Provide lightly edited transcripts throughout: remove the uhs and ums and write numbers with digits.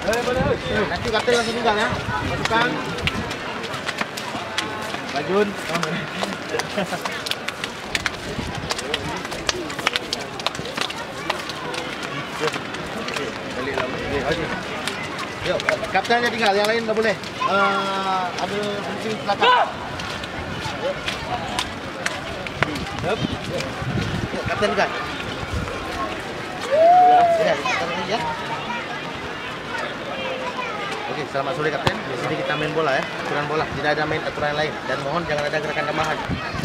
Nanti kapten langsung tinggal ya. Masukkan. Bajun. Balik lagi. Yuk, kaptennya tinggal, yang lain nggak boleh. Ambil fungsi belakang. Yuk, kapten kan. Ya. Oke, selamat sore kapten. Di sini kita main bola ya, aturan bola. Tidak ada main aturan lain. Dan mohon jangan ada gerakan tambahan.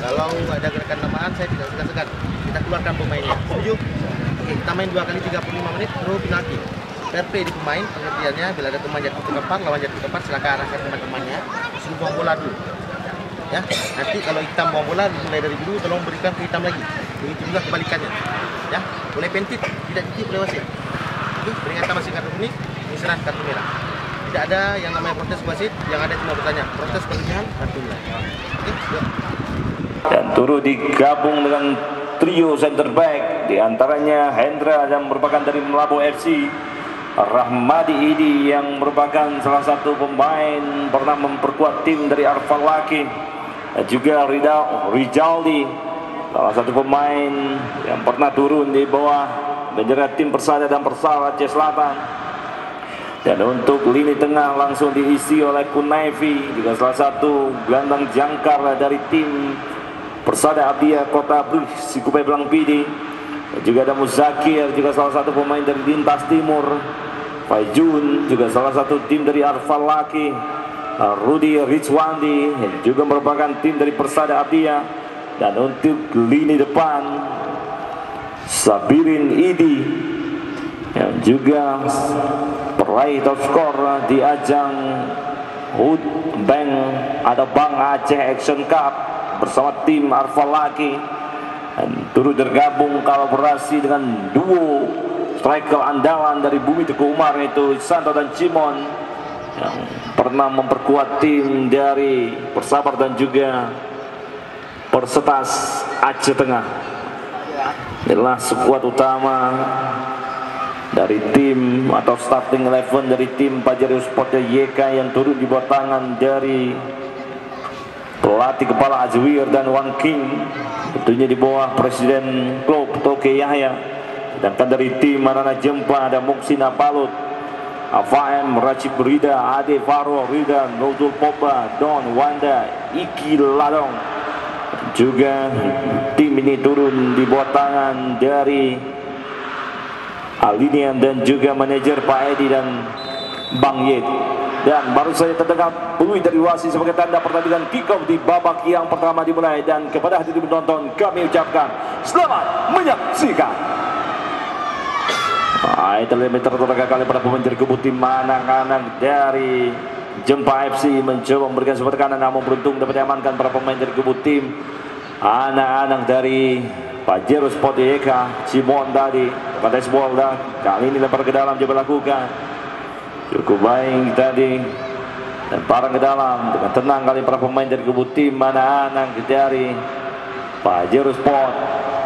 Kalau ada gerakan tambahan, saya tidak segan-segan. Kita keluarkan pemainnya. Setuju? Oke, kita main 2 kali 35 menit, throw penalti. Fair play di pemain, pengertiannya bila ada teman jatuh ke tempat, lawan jatuh ke tempat, silakan arahkan teman-temannya. Suruh buang bola dulu. Ya, nanti kalau hitam buang bola, mulai dari dulu, tolong berikan ke hitam lagi. Begitu juga kebalikannya. Ya, boleh pentit, tidak titip oleh wasit. Oke, peringatan masih kartu kuning, misalnya kartu merah. Tidak ada yang namanya protes wasit, yang ada cuma bertanya protes berlebihan kartu merah. Oke, yuk. Dan turut digabung dengan trio center back, diantaranya Hendra yang merupakan dari Melabu FC, Rahmadi Idi yang merupakan salah satu pemain pernah memperkuat tim dari Arfal Laki, dan juga Rijaldi, salah satu pemain yang pernah turun di bawah bendera tim Persada dan Persala Aceh Selatan. Dan untuk lini tengah langsung diisi oleh Kunaifi, juga salah satu gelandang jangkar dari tim Persada Abdia Kota Bluh Sikupai Belang Pidi. Juga ada Muzakir, juga salah satu pemain dari Lintas Timur. Faijun, juga salah satu tim dari Arfal Laki. Rudi Rizwandi, juga merupakan tim dari Persada Abdia. Dan untuk lini depan, Sabirin Idi, yang juga peraih top skor di ajang HUT Bank ada Bank Aceh Action Cup bersama tim Arfal Laki, dan turut tergabung kolaborasi dengan duo striker andalan dari Bumi Teguh Umar, yaitu Santo dan Cimon, yang pernah memperkuat tim dari Persabar dan juga Persetas Aceh Tengah. Inilah skuad utama dari tim atau starting 11 dari tim Pajero Sport YK yang turut di bawah tangan dari pelatih kepala Azwir dan Wan King, tentunya di bawah presiden klub Toke Yahya. Sedangkan dari tim Manana Jempa ada Muksina Palut, AFM Racib Rida, Ade Faro Rida, Nuzul Poba, Don Wanda, Iki Ladong. Juga tim ini turun di bawah tangan dari Alinian dan juga manajer Pak Edi dan Bang Yed. Dan baru saja terdengar bunyi dari wasit sebagai tanda pertandingan kick off di babak yang pertama dimulai. Dan kepada hadirin penonton kami ucapkan selamat menyaksikan. Terlihat tertolak kali pada pemain dari kubu tim anak-anak dari Jempa FC mencoba memberikan support kanan, namun beruntung dapat diamankan para pemain dari kubu tim anak-anak dari Pajero Sport YK. Cimon tadi pada bola kali ini lempar ke dalam, coba lakukan cukup baik tadi dan parang ke dalam dengan tenang kali para pemain dari kubu tim anak-anak dari Pajero Sport.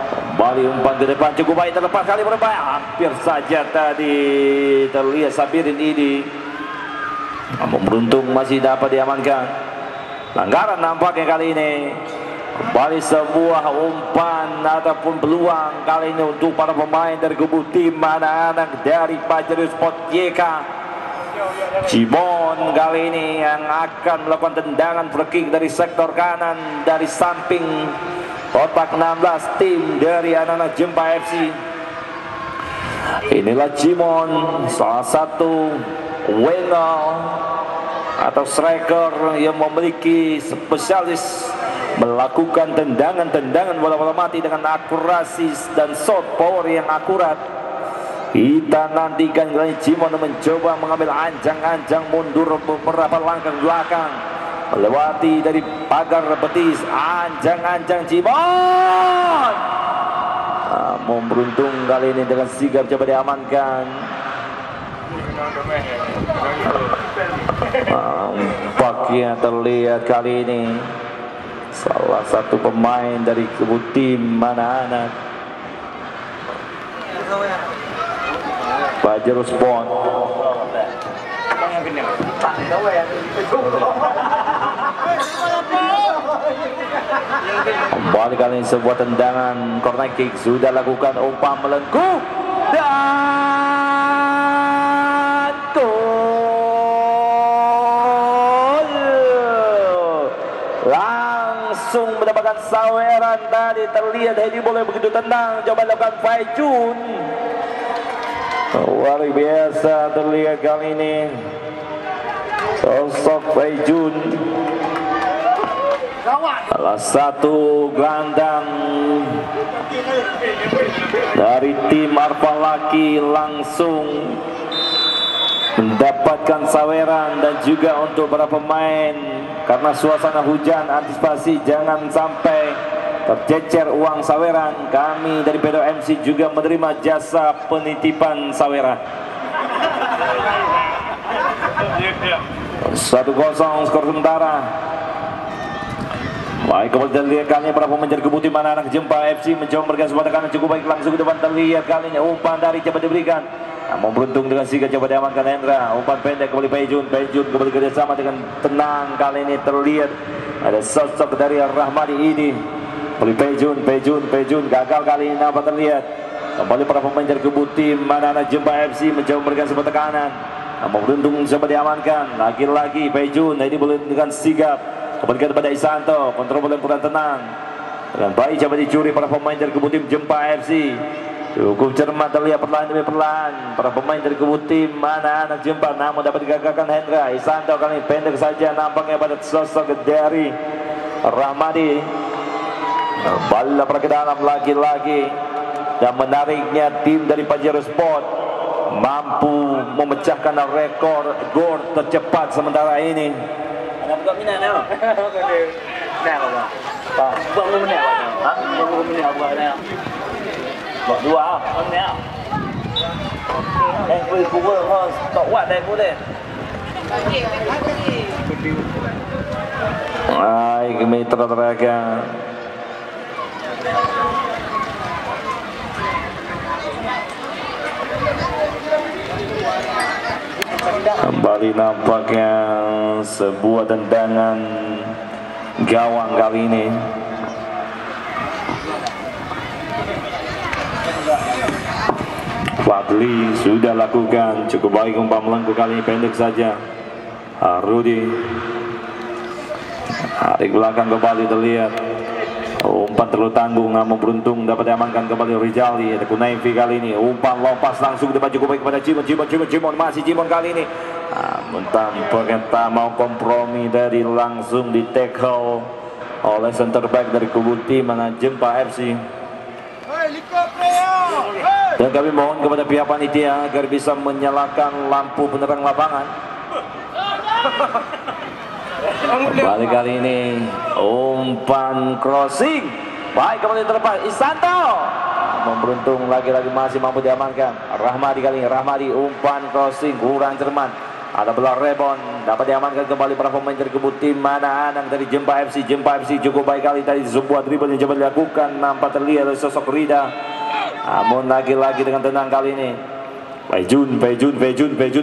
Kembali umpan ke depan cukup baik, terlepas kali berbahaya, hampir saja tadi terlihat Sabirin Idi, namun beruntung masih dapat diamankan. Pelanggaran nampaknya kali ini. Kembali sebuah umpan ataupun peluang kali ini untuk para pemain dari kubu tim anak-anak dari Pajero Sport YK. Cimon kali ini yang akan melakukan tendangan free kick dari sektor kanan dari samping kotak 16 tim dari anak-anak Jempa FC. Inilah Cimon, salah satu winger atau striker yang memiliki spesialis melakukan tendangan bola-bola mati dengan akurasi dan shot power yang akurat. Kita nantikan kali Cimon mencoba mengambil anjang-anjang mundur beberapa langkah belakang, melewati dari pagar betis, anjang-anjang Cimon. Namun beruntung kali ini dengan sigap coba diamankan. Nampaknya terlihat kali ini salah satu pemain dari kubu tim anak-anak Pajero Sport Kembali kali ini sebuah tendangan corner kick sudah lakukan umpan melengkung dan gol. Langsung mendapatkan saweran tadi, terlihat Hedi boleh begitu tenang, coba lakukan Faijun. Luar biasa terlihat kali ini sosok Faijun, salah satu gelandang dari tim Arfa Laki, langsung mendapatkan saweran. Dan juga untuk para pemain, karena suasana hujan, antisipasi jangan sampai tercecer uang saweran, kami dari Pedo MC juga menerima jasa penitipan saweran. 1-0 skor sementara. Baik, kembali terlihat kali ini para pemain dari Kebuti mana anak Jempa FC mencoba memberikan sebuah tekanan cukup baik, langsung ke depan terlihat kali ini umpan dari coba diberikan, namun beruntung dengan Siga coba diamankan Hendra. Umpan pendek kembali Pejun kembali kerjasama dengan tenang, kali ini terlihat ada sosok dari Rahmadi ini. Kembali Pejun gagal kali ini, nampak terlihat kembali para pemain dari Kebuti mana anak Jempa FC mencoba memberikan sebuah tekanan, namun beruntung coba diamankan lagi-lagi Pejun. Nah, ini boleh dengan sigap kembalikan kepada Isanto, kontrol boleh kurang tenang dengan baik, coba dicuri para pemain dari Kebutim Jempa FC. Cukup cermat terlihat perlahan demi perlahan para pemain dari Kebutim mana anak Jempa, namun dapat digagalkan Hendra. Isanto kali ini pendek saja nampaknya pada sosok dari Rahmadi. Bola ke dalam lagi-lagi, dan menariknya tim dari Pajero Sport mampu memecahkan rekor gol tercepat sementara ini. Ada buka minat ni. Minat apa? Buat berapa minat? Ha? Buat berapa minat buat ni? Buat dua ah. Minat. Boleh pukul kau tak kuat dah boleh. Baik, mitra teraga. Kembali nampaknya sebuah tendangan gawang kali ini. Fadli sudah lakukan cukup baik, umpan melengkung kali ini pendek saja. Rudi hari belakang kembali terlihat umpan terlalu tanggung, namun beruntung dapat diamankan kembali Rizali. Ada Kunaifi kali ini, umpan lompas langsung depan cukup baik kepada Cimon, masih Cimon kali ini, namun tampaknya tak mau kompromi dari langsung di tackle oleh center back dari Kebuti mana Jempa FC. Dan kami mohon kepada pihak panitia agar bisa menyalakan lampu penerang lapangan. Kembali kali ini umpan crossing baik, kembali terlepas Isanto, beruntung lagi-lagi masih mampu diamankan Rahmadi kali ini. Rahmadi umpan crossing kurang cermat, ada bola rebound, dapat diamankan kembali para pemain dari Kebuti mana anak dari Jempa FC. Jempa FC cukup baik kali tadi, sebuah dribble yang coba dilakukan, nampak terlihat oleh sosok Rida, namun lagi-lagi dengan tenang kali ini Pejun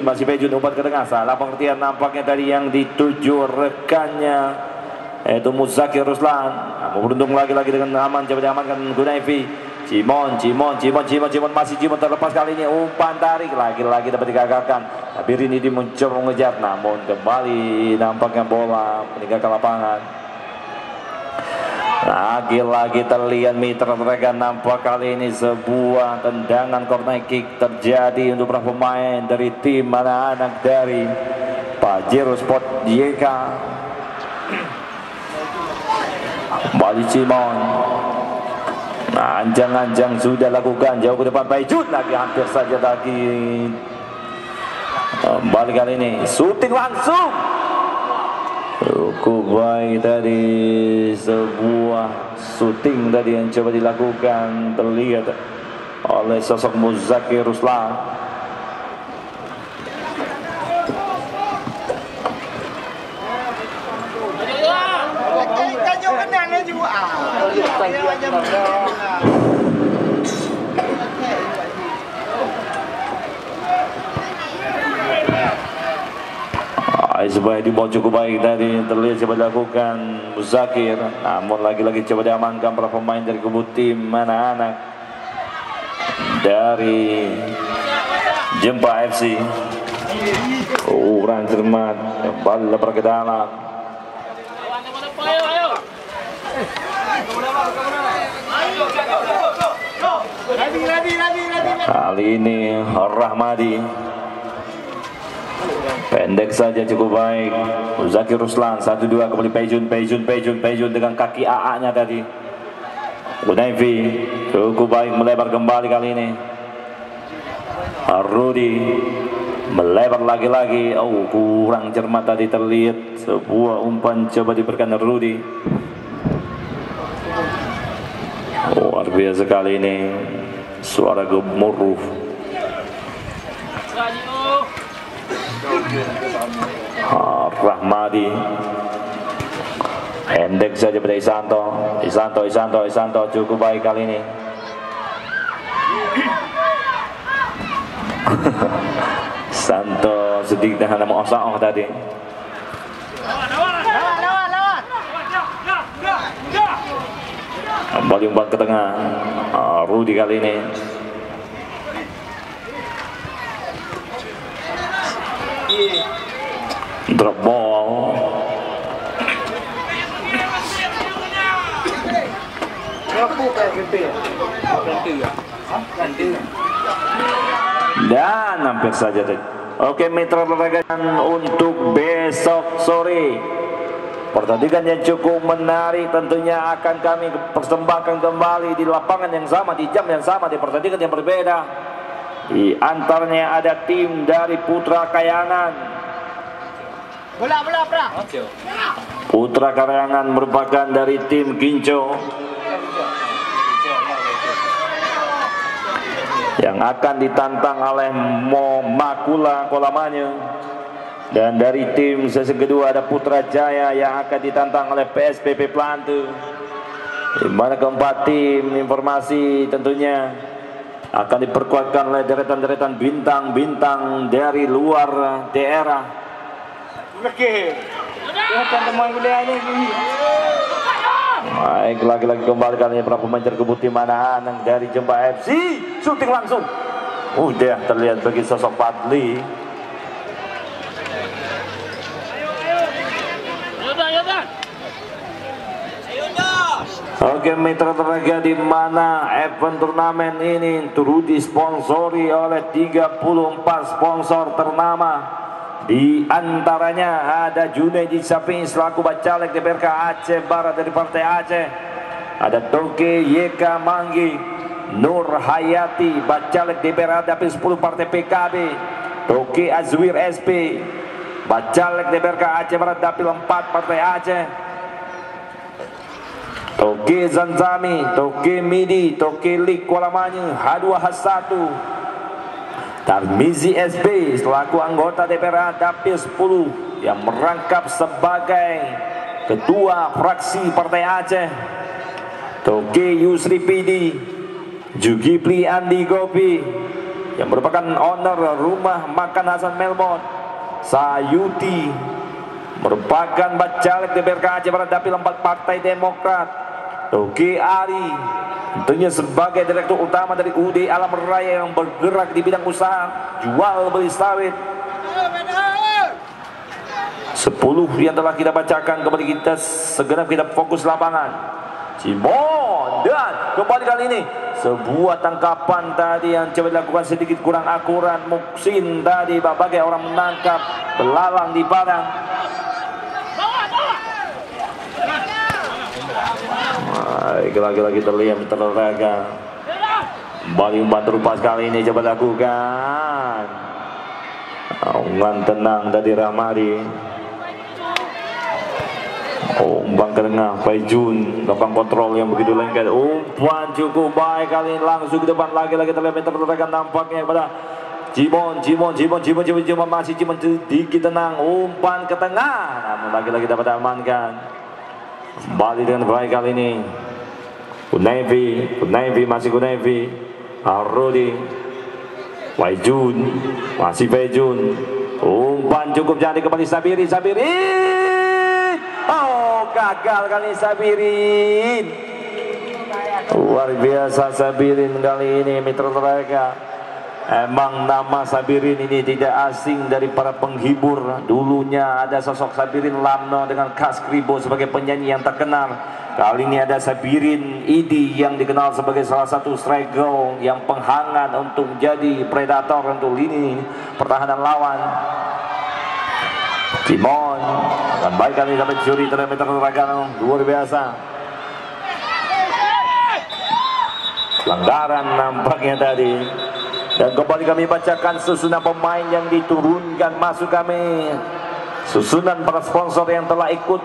masih Pejun, umpan ke tengah, salah pengertian nampaknya dari yang dituju rekannya yaitu Muzakir Ruslan. Beruntung lagi-lagi dengan aman, coba diamankan Gunaifi. Cimon masih Cimon terlepas kali ini, umpan tarik lagi-lagi dapat digagalkan. Tapi ini mencoba mengejar, namun kembali nampaknya bola meninggalkan lapangan. Lagi-lagi terlihat mitra mereka, nampak kali ini sebuah tendangan corner kick terjadi untuk para pemain dari tim anak-anak dari Pajero Sport YK. Bali Cimon, anjang-anjang sudah lakukan jauh ke depan, Baijut lagi hampir saja lagi. Kembali kali ini syuting langsung cukup baik tadi, sebuah syuting tadi yang coba dilakukan terlihat oleh sosok Muzakir Ruslan. Sebuah dibawa cukup baik tadi, terlihat coba dilakukan Muzakir, namun lagi-lagi coba diamankan para pemain dari kubu tim anak-anak dari Jempa FC. Kurang cermat, kembali lebar ke dalam. Kali ini Rahmadi pendek saja cukup baik. Zakir Ruslan 1-2 kembali Pejun dengan kaki AA-nya tadi. Gunaifi cukup baik melebar kembali kali ini. Rudi melebar lagi-lagi. Oh, kurang cermat tadi, terlihat sebuah umpan coba diberikan Rudi. Oh, luar biasa kali ini suara gemuruh. Rahmadi pendek saja pada Isanto cukup baik kali ini. Santo sedikit hanya mau osah tadi. Kembali umpan ke tengah. Rudi kali ini. Drop ball. Dan hampir saja tadi. Oke, mitra pertandingan untuk besok sore. Pertandingan yang cukup menarik tentunya akan kami persembahkan kembali di lapangan yang sama, di jam yang sama, di pertandingan yang berbeda. Di antaranya ada tim dari Putra Kayangan. Putra Kayangan merupakan dari tim Ginco yang akan ditantang oleh Makula Kolamanya. Dan dari tim sesi kedua ada Putra Jaya yang akan ditantang oleh PSPP Plante. Di mana keempat tim informasi tentunya akan diperkuatkan oleh deretan-deretan bintang-bintang dari luar daerah. Baik, lagi-lagi kembali kali ini para pemain terkebut tim anak-anak dari Jempa FC. Shooting langsung. Udah terlihat bagi sosok Fadli. Oke, mitra teraga di mana event turnamen ini turut disponsori oleh 34 sponsor ternama. Di antaranya ada Junaidi Sapin selaku Bacalek DPRK Aceh Barat dari Partai Aceh. Ada Toke YK Manggi, Nur Hayati Bacalek DPR Dapil 10 Partai PKB. Toke Azwir SP Bacalek DPRK Aceh Barat Dapil 4 Partai Aceh. Toke Zanzami, Toke Midi, Toke Lik Kuala Manyu, H2H1. Tarmizi SB selaku anggota DPR Dapil 10 yang merangkap sebagai ketua fraksi Partai Aceh. Toke Yusri Pidi, Jugipli Andi Gopi yang merupakan owner rumah makan Hasan Melmon. Sayuti merupakan Bacalek DPRK Aceh Barat Dapil 4 Partai Demokrat. Toke Ari tentunya sebagai direktur utama dari UD Alam Raya yang bergerak di bidang usaha jual beli sawit. 10 yang telah kita bacakan, kembali kita segenap kita fokus lapangan. Cimon dan kembali kali ini sebuah tangkapan tadi yang coba dilakukan sedikit kurang akurat. Muksin tadi bagai orang menangkap belalang di padang. Lagi-lagi terlihat terraga. Kembali umpan terupas kali ini coba lakukan. Umpan tenang dari Rahmadi. Umpan ke tengah Paijun melakukan kontrol yang begitu lengket. Umpan cukup baik kali ini langsung ke depan, lagi-lagi terlihat terraga nampaknya pada Cimon masih Cimon sedikit tenang. Umpan ke tengah namun lagi-lagi dapat diamankan. Kembali dengan baik kali ini Gunaifi masih Gunaifi. Rudi Paijun masih Paijun. Umpan cukup jadi kembali Sabirin. Oh, gagal kali Sabirin. Luar biasa Sabirin kali ini, mitra mereka. Emang nama Sabirin ini tidak asing dari para penghibur. Dulunya ada sosok Sabirin Lamno dengan Kas Kribo sebagai penyanyi yang terkenal. Kali ini ada Sabirin Idi yang dikenal sebagai salah satu striker yang penghangat untuk menjadi predator untuk lini pertahanan lawan. Cimon dan baik kali dapat curi termeter Ragano, luar biasa. Pelanggaran nampaknya tadi. Dan kembali kami bacakan susunan pemain yang diturunkan masuk kami. Susunan para sponsor yang telah ikut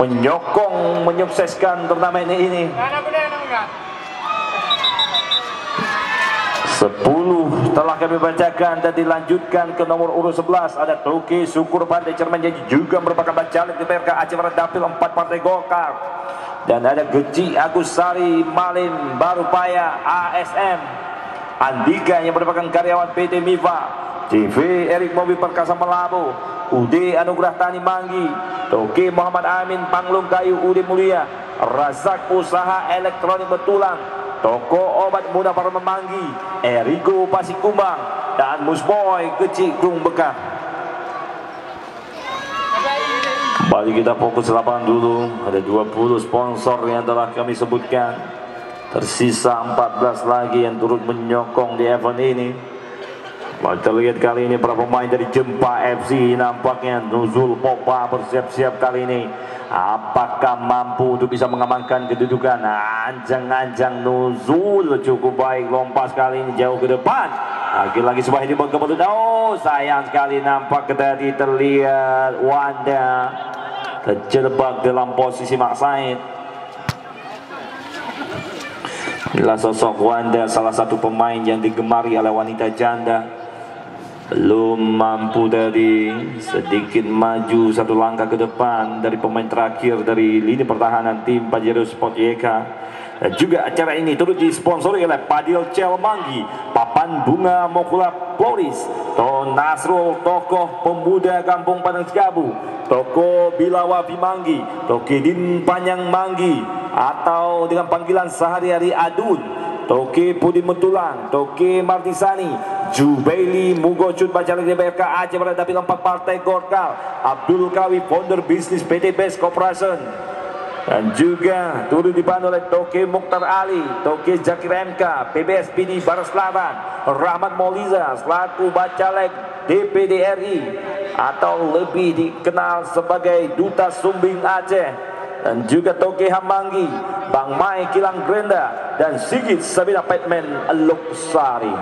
menyokong, menyukseskan turnamen ini. 10 telah kami bacakan dan dilanjutkan ke nomor urut 11. Ada Toki Syukur Pandai Cerman yang juga merupakan bacalek di PRK Aceh Barat Dapil 4 Partai Golkar. Dan ada Geci Agus Sari Malim Barupaya ASM. Andika yang merupakan karyawan PT Miva. TV Erik Mobil Perkasa Melabu. UD Anugerah Tani Manggi. Toki Muhammad Amin Panglung Kayu UD Mulia. Razak Usaha Elektronik Betulang. Toko Obat Muda Para Memanggi. Erigo Pasik Kumbang. Dan Musboy Geci Gung Bekah. Kembali kita fokus lapangan dulu. Ada 20 sponsor yang telah kami sebutkan. Tersisa 14 lagi yang turut menyokong di event ini. Kita lihat kali ini para pemain dari Jempa FC nampaknya Nuzul Popa bersiap-siap kali ini. Apakah mampu untuk bisa mengamankan kedudukan? Anjang-anjang Nuzul cukup baik, lompat kali ini jauh ke depan. Lagi-lagi sebuah ini berkebetulan. Oh, sayang sekali nampak tadi terlihat Wanda terjebak dalam posisi Mak Said. Inilah sosok Wanda, salah satu pemain yang digemari oleh wanita janda. Belum mampu dari sedikit maju satu langkah ke depan dari pemain terakhir dari lini pertahanan tim Pajero Sport YK. Dan juga acara ini turut disponsori oleh Padil Celmanggi, Papan Bunga Mokula Boris, Ton Nasrul Tokoh Pemuda Kampung Padang Sekabu, Toko Bilawa Bimanggi, Tokedin Panyang Manggi atau dengan panggilan sehari-hari Adun, Toke Pudi Metulang, Toke Martisani, Jubaili Mugocut Bacalek DPRK Aceh Barat Dapil 4 Partai Golkar, Abdul Kawi Founder Bisnis PT Best Corporation. Dan juga turut dibantu oleh Toke Mukhtar Ali, Toke Zakir MK, PBS PD Barat Selatan, Rahmat Mauliza selaku Bacalek DPD RI atau lebih dikenal sebagai Duta Sumbing Aceh. Dan juga Toke Hamanggi, Bang Mai Kilang Grenda, dan Sigit Sabina Petman Luksari.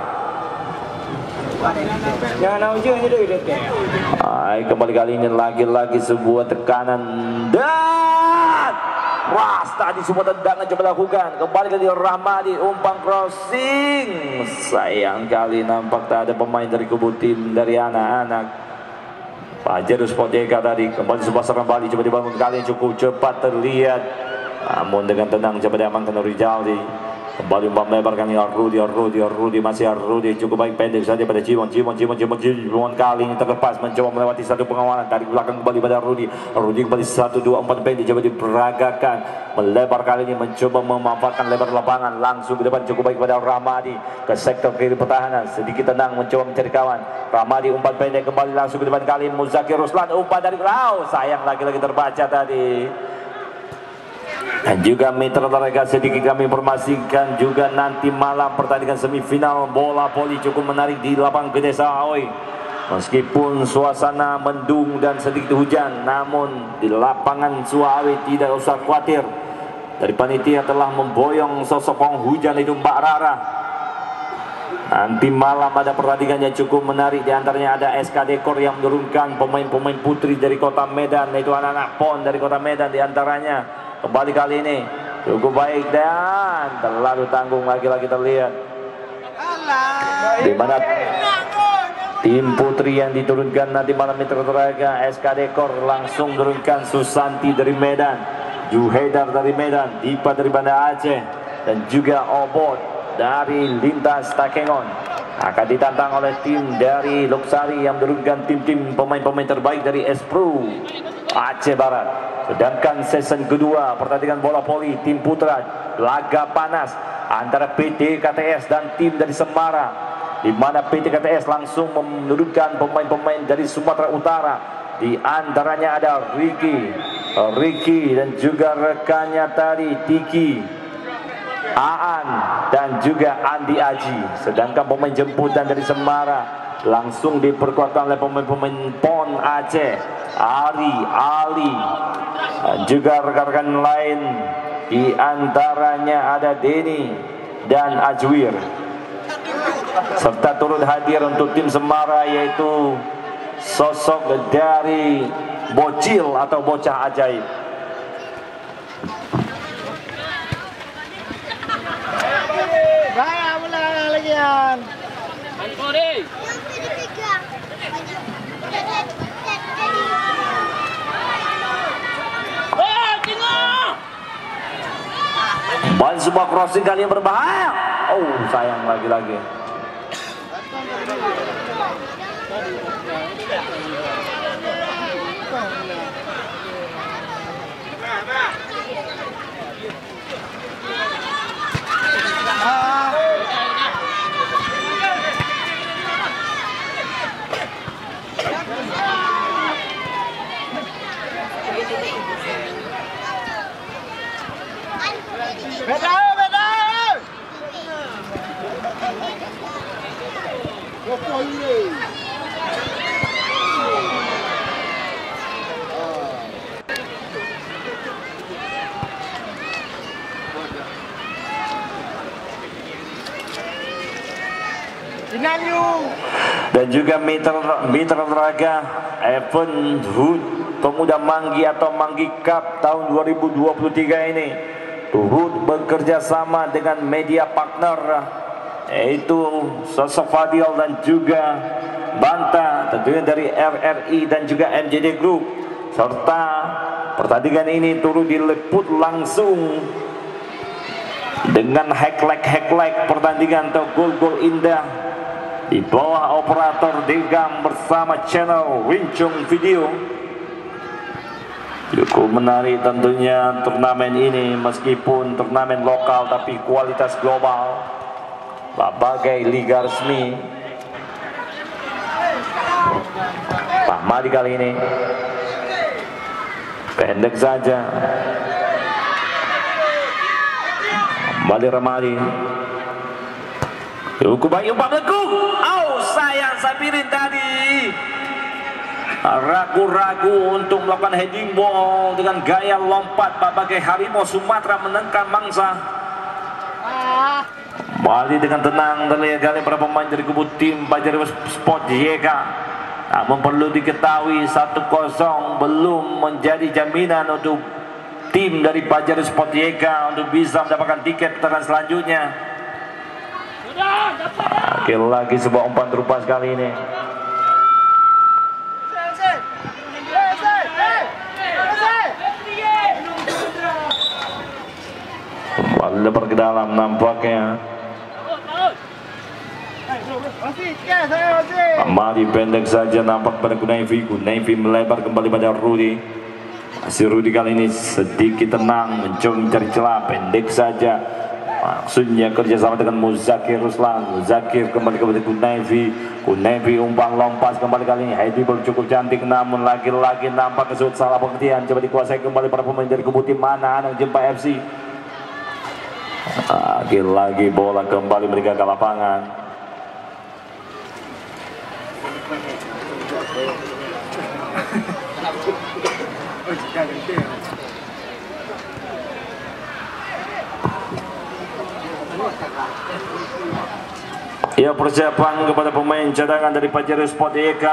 Kembali kali ini lagi-lagi sebuah tekanan dan ras tadi semua tendangan coba lakukan. Kembali kali Rahmadi umpan crossing. Sayang kali nampak tak ada pemain dari kubu tim dari anak-anak Pajero Sport YK tadi. Kembali sebuah serangan balik coba dibangun kali ini cukup cepat terlihat, namun dengan tenang coba diamankan Rizaldi. Kembali umpan lebar kali Arrudi masih Arrudi cukup baik pendek saja pada Cimon kali ini terlepas mencoba melewati satu pengawalan dari belakang kembali pada Arrudi kembali 1, 2, 4 pendek coba diperagakan melebar kali ini mencoba memanfaatkan lebar lapangan langsung ke depan cukup baik pada Rahmadi ke sektor kiri pertahanan sedikit tenang mencoba mencari kawan. Rahmadi umpan pendek kembali langsung ke depan kali Muzakir Ruslan umpan dari sayang lagi-lagi terbaca tadi. Dan juga mitra terlega sedikit kami informasikan juga nanti malam pertandingan semifinal bola voli cukup menarik di lapangan Gede Sahaoi. Meskipun suasana mendung dan sedikit hujan, namun di lapangan Suawi tidak usah khawatir. Dari panitia telah memboyong sosok penghujan itu Mbak Rara. Nanti malam ada pertandingan yang cukup menarik, diantaranya ada SK Dekor yang menurunkan pemain-pemain putri dari kota Medan, yaitu anak-anak PON dari kota Medan diantaranya. Kembali kali ini cukup baik dan terlalu tanggung lagi-lagi terlihat di mana tim putri yang diturunkan nanti malam mitra teraga SK Dekor langsung turunkan Susanti dari Medan, Juhedar dari Medan, Dipa dari Banda Aceh, dan juga Obot dari Lintas Takengon. akan ditantang oleh tim dari Loksari yang menurunkan tim-tim pemain-pemain terbaik dari Espru Aceh Barat. Sedangkan season kedua pertandingan bola voli tim putra, laga panas antara PT KTS dan tim dari Semarang, di mana PT KTS langsung menurunkan pemain-pemain dari Sumatera Utara. Di antaranya ada Ricky dan juga rekannya tadi Tiki, Aan dan juga Andi Aji. Sedangkan pemain jemputan dari Semarang langsung diperkuatkan oleh pemain-pemain PON Aceh, Ali, dan juga rekan-rekan lain. Di antaranya ada Denny dan Ajwir. Serta turut hadir untuk tim Semarang yaitu sosok dari Bocil atau Bocah Ajaib. Bahaya bola lagian. Bal sebuah crossing kali yang berbahaya. Oh, sayang lagi-lagi. Dan juga mitra raga Evan Hood Pemuda Manggi atau Manggi Cup tahun 2023 ini turut bekerja sama dengan media partner yaitu sosok Fadil dan juga Banta, tentunya dari RRI dan juga MJD Group. Serta pertandingan ini turut diliput langsung dengan highlight pertandingan atau gol-gol indah di bawah operator Degam bersama channel Wincung Video. Cukup menarik tentunya turnamen ini, meskipun turnamen lokal tapi kualitas global sebagai liga resmi. Pak Madi kali ini pendek saja. Kembali Ramadi. Cukup baik umpan lekuk. Oh, sayang Sabirin tadi ragu-ragu untuk melakukan heading ball dengan gaya lompat bagai harimau Sumatera menengkan mangsa. Kembali dengan tenang terlihat kali para pemain dari kubu tim Pajari Sport YK. Namun perlu diketahui 1-0 belum menjadi jaminan untuk tim dari Pajari Sport YK untuk bisa mendapatkan tiket putaran selanjutnya. Lagi sebuah umpan terupas kali ini. Kembali lebar ke dalam nampaknya. Kembali pendek saja nampak pada Gunaifi melebar kembali pada Rudy. Si Rudy kali ini sedikit tenang mencoba mencari celah, pendek saja. Maksudnya kerjasama dengan Muzakir Ruslan. Muzakir kembali kepada Gunaifi umpan lompat kembali kali ini. Heidi cukup cantik namun lagi-lagi nampak kesulitan salah pengertian. Coba dikuasai kembali para pemain dari kubu tim mana Anang Jempa FC. Lagi-lagi bola kembali mereka ke lapangan. Ya, persiapan kepada pemain cadangan dari Pajari Sport YK,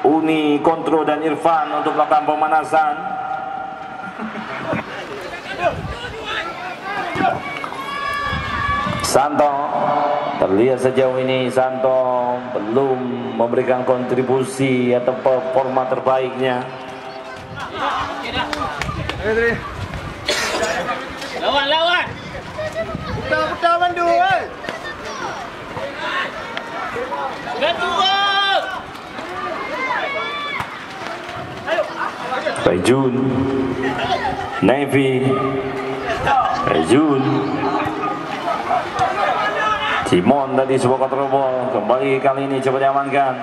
Uni, Kontro dan Irfan untuk melakukan pemanasan. Santo terlihat sejauh ini Santo belum memberikan kontribusi atau performa terbaiknya. Lawan. Putar mandu. Baijun, Navy, Baijun, Cimon tadi sebuah kontrol ball, kembali kali ini coba diamankan.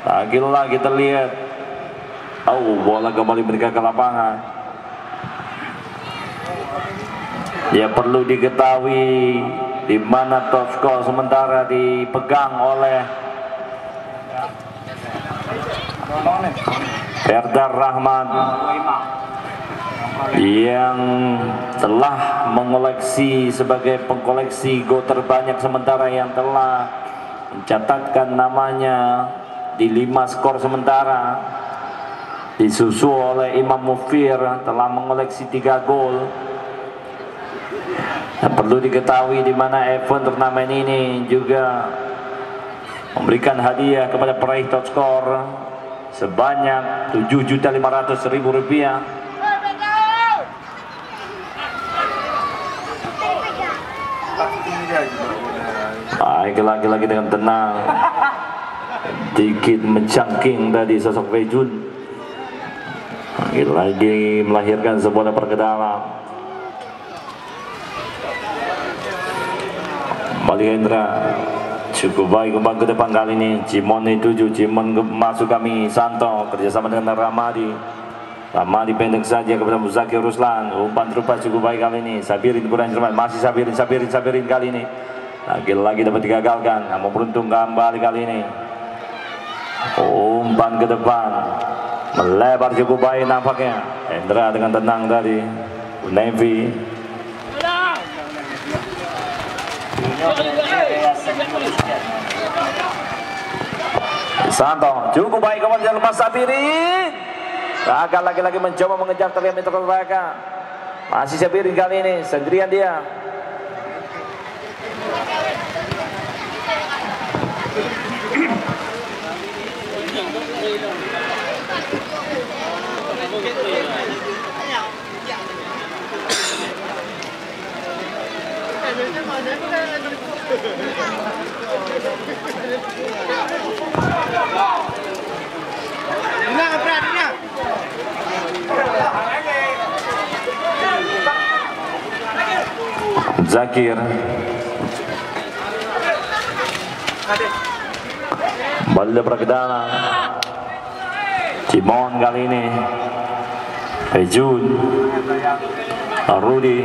Lagi-lagi terlihat, bola kembali mereka ke lapangan. Ya perlu diketahui di mana top skor sementara dipegang oleh Serdar Rahmat yang telah mengoleksi sebagai pengkoleksi gol terbanyak sementara, yang telah mencatatkan namanya di 5 skor sementara, disusul oleh Imam Mufir telah mengoleksi 3 gol. Dan perlu diketahui di mana event turnamen ini juga memberikan hadiah kepada peraih top skor sebanyak Rp7.500.000. Baik, lagi-lagi dengan tenang, sedikit mencangking dari sosok Baijun. Lagi-lagi melahirkan sebuah lebar ke dalam. Kembali Hendra, cukup baik umpan ke depan kali ini. Cimon 7, Cimon masuk kami Santo kerjasama dengan Ramadi. Ramadi pendek saja kepada Muzakir Ruslan. Umpan terupas cukup baik kali ini. Sabirin kurang cermat, masih Sabirin kali ini. Lagi-lagi dapat digagalkan, namun beruntung kembali kali ini. Umpan ke depan melebar cukup baik nampaknya. Hendra dengan tenang dari Navy. Santo cukup baik kemudian lepas Sabirin. Gagal lagi-lagi mencoba mengejar terlihat Mitra Raga. Masih Sabirin kali ini, sendirian dia. Zakir kembali lebar ke dalam. Cimon kali ini, Baijun, Rudi,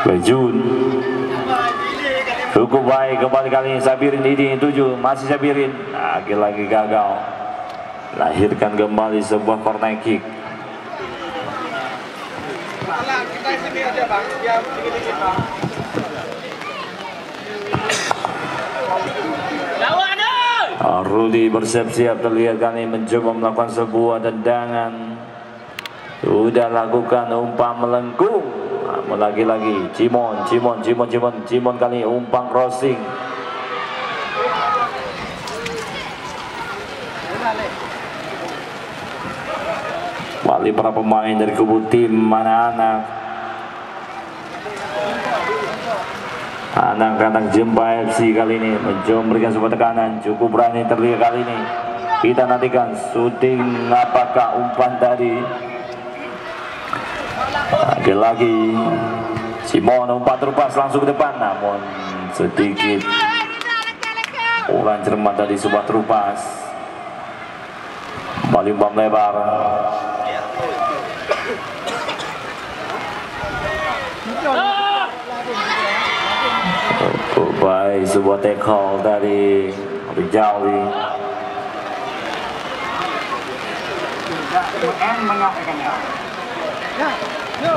Baijun cukup baik kembali kali ini. Sabirin ini 7, masih Sabirin, lagi-lagi gagal. Lahirkan kembali sebuah corner kick. Rudi bersiap-siap terlihat kali mencoba melakukan sebuah tendangan. Sudah lakukan umpan melengkung. Namun lagi-lagi Cimon kali umpan crossing. Kembali para pemain dari kubu tim anak-anak Jempa FC kali ini mencoba memberikan sebuah tekanan, cukup berani terlihat kali ini. Kita nantikan syuting apakah umpan tadi. Lagi-lagi Cimon umpan terupas langsung ke depan, namun sedikit kurang cermat tadi sebuah terupas. Kembali umpan lebar. Baik, sebuah tackle dari Rijali.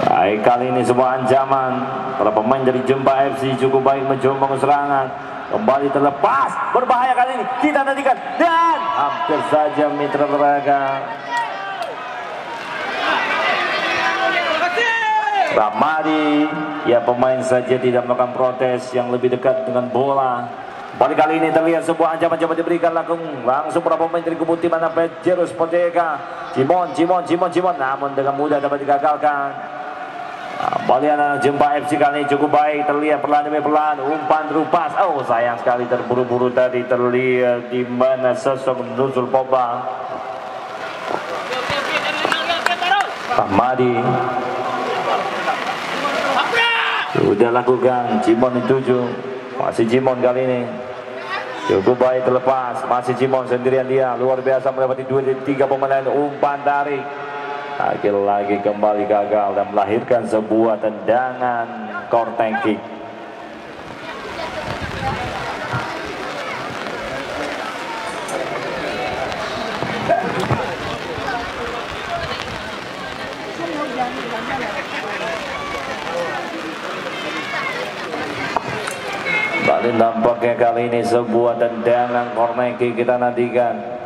Baik, kali ini sebuah ancaman. Para pemain dari Jempa FC cukup baik mencoba bangun serangan. Kembali terlepas, berbahaya kali ini. Kita nantikan dan hampir saja Mitra Raga. Ramadi, ya pemain saja tidak melakukan protes, yang lebih dekat dengan bola. Kembali kali ini terlihat sebuah ancaman coba diberikan langsung para pemain dari kubu tim anak Jerus Potega. Cimon, namun dengan mudah dapat digagalkan. Baliana Jempa FC kali ini cukup baik, terlihat perlahan demi perlahan umpan terupas. Oh, sayang sekali terburu-buru tadi, terlihat di mana sosok Nuzul Pogba. Rahmadi sudah lakukan, Cimon dituju, masih Cimon kali ini cukup baik, terlepas, masih Cimon sendirian dia, luar biasa melewati 2-3 pemain, umpan tarik. Lagi kembali gagal dan melahirkan sebuah tendangan korner kick. Balik nampaknya kali ini sebuah tendangan korner kick kita nantikan.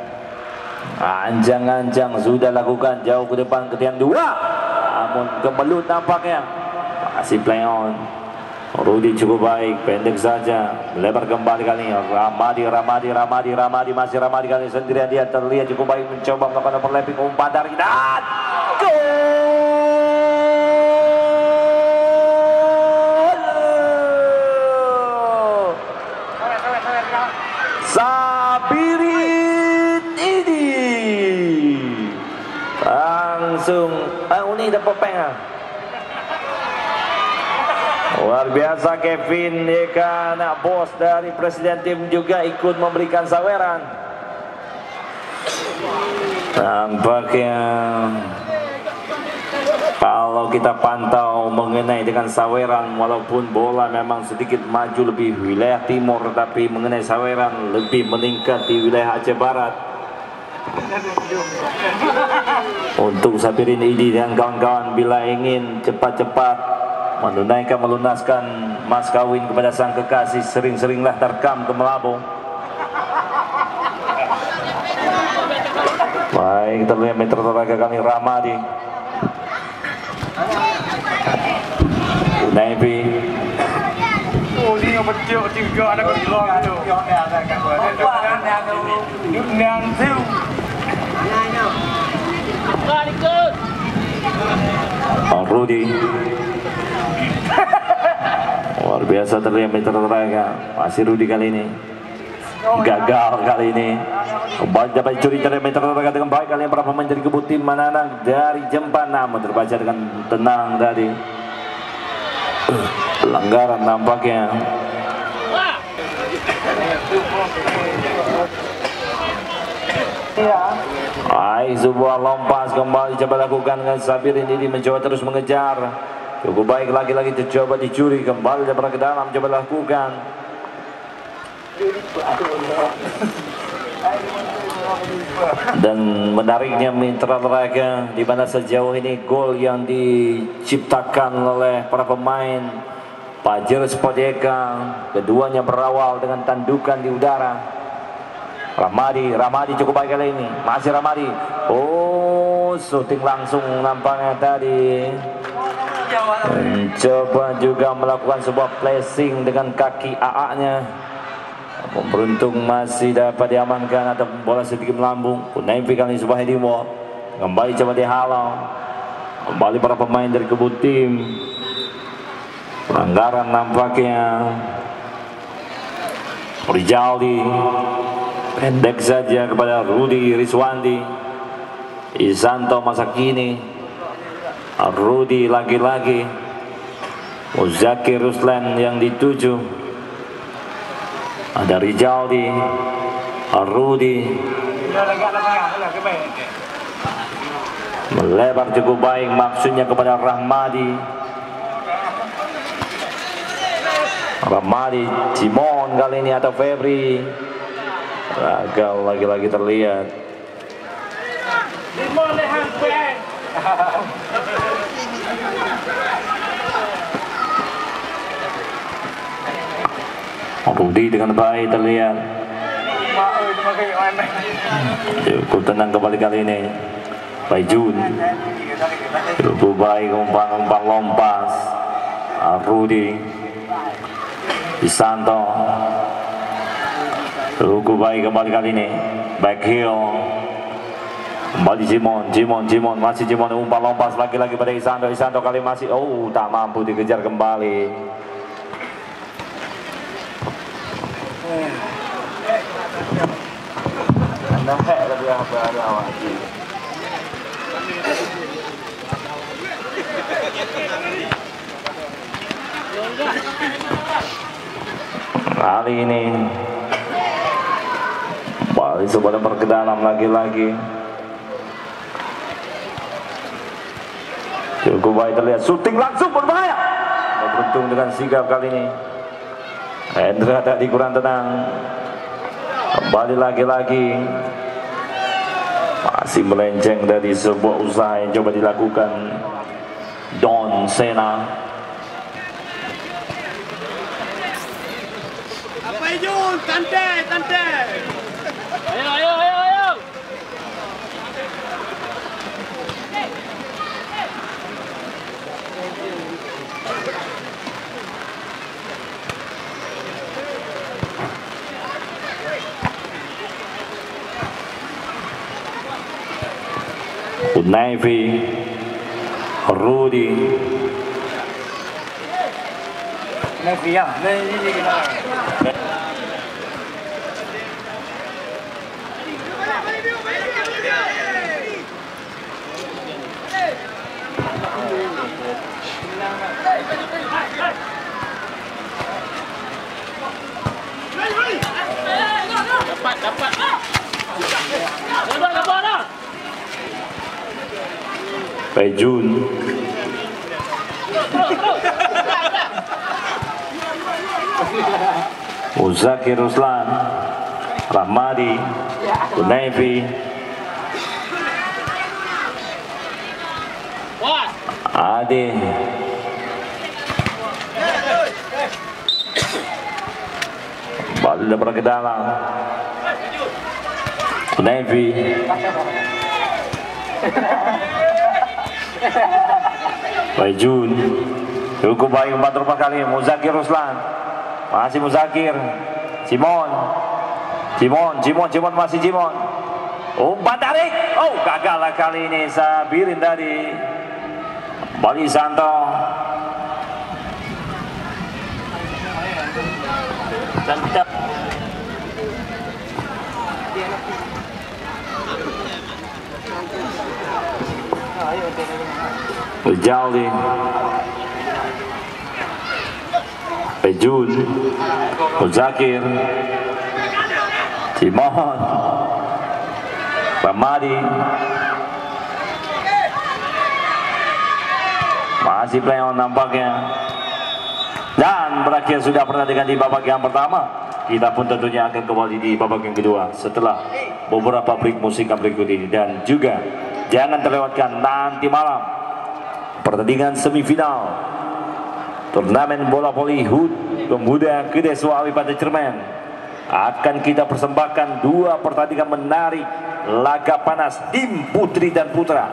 Anjang-anjang sudah lakukan jauh ke depan ke tiang 2, namun kemelut nampaknya. Masih play on. Rudy cukup baik, pendek saja, lebar kembali kali ini. Ramadi masih Ramadi kali ini sendirian, dia terlihat cukup baik mencoba melakukan overlapping, umpan dari dan gol. Sabirin ini langsung ini dapat pengen. Luar biasa, Kevin Eka, anak bos dari presiden tim juga ikut memberikan saweran. Nampaknya kalau kita pantau mengenai dengan saweran, walaupun bola memang sedikit maju lebih wilayah timur, tapi mengenai saweran lebih meningkat di wilayah Aceh Barat. Untuk Sabirin Idi dan kawan-kawan, bila ingin cepat-cepat melunaskan mas kawin kepada sang kekasih, sering-seringlah terkam ke Melabo. Baik, terlihat metro tenaga kami Ramadi. Navy. Oh, dia betul juga ada keluar tu. Yang tu. Rudy. Luar biasa terlihat metro tenaga. Masih Rudy kali ini. Gagal kali ini. Kembali dapat curi dari metro tenaga dengan baik kali ini. Para pemain dari kebut tim Mananang dari Jempa, namun terbaca dengan tenang tadi. Pelanggaran nampaknya. Baik, sebuah lompas kembali coba lakukan dengan Sabirin ini, mencoba terus mengejar. Cukup baik, lagi-lagi coba dicuri, kembali dapat ke dalam, coba lakukan. Dan menariknya mitra raga, di mana sejauh ini gol yang diciptakan oleh para pemain Pajero Spodeka, keduanya berawal dengan tandukan di udara. Ramadi cukup baik kali ini, masih Ramadi. Oh, syuting langsung nampaknya tadi. Mencoba juga melakukan sebuah placing dengan kaki AA-nya. Beruntung masih dapat diamankan atau bola sedikit melambung. Kunaipi kali ini sebuah heading ball. Kembali coba dihalau. Kembali para pemain dari kebut tim. Pelanggaran nampaknya. Rijaldi pendek saja kepada Rudy Rizwandi. Isanto masa kini. Rudy lagi-lagi. Muzakir Ruslan yang dituju. Ada Rijaldi, Rudy. Melebar cukup baik, maksudnya kepada Rahmadi. Cimon kali ini atau Febri. Gagal lagi-lagi terlihat. Rudy dengan baik terlihat. Cukup tenang kembali kali ini. Baijun. Cukup baik umpan lompas. Rudy. Isanto. Cukup baik kembali kali ini. Back heel. Kembali Jimon masih Jimon umpan lompas lagi-lagi pada Isanto kali masih tak mampu dikejar kembali. Anda lebih apa awak. Kali ini Bali coba berkedalam lagi-lagi. Cukup baik terlihat, syuting langsung berbahaya. Beruntung dengan sigap kali ini. Hendra tadi kurang tenang. Kembali lagi-lagi. Masih melenceng dari sebuah usaha yang coba dilakukan Don Sena. Apa Jun? Tante. Ayo. Navy, Rudy, Navy ya. Dapat. Pejun, Uzaki Ruslan, Rahmadi, Navy, Ade, balik lebar ke dalam, Navy. Pejun cukup baik umpan terlepas kali Muzakir Ruslan, masih Muzakir, Simon masih Simon, umpan tarik, gagal lah kali ini Sabirin tadi. Bali Santo Jaldi, Pejun, Muzakir, Simon, Ramadi, masih play on nampaknya. Dan berakhir sudah pertandingan di babak yang pertama. Kita pun tentunya akan kembali di babak yang kedua setelah beberapa break musik berikut ini. Dan juga jangan terlewatkan nanti malam pertandingan semifinal turnamen bola voli HUT Pemuda Kedeswawi pada Cermen. Akan kita persembahkan dua pertandingan menarik laga panas tim putri dan putra.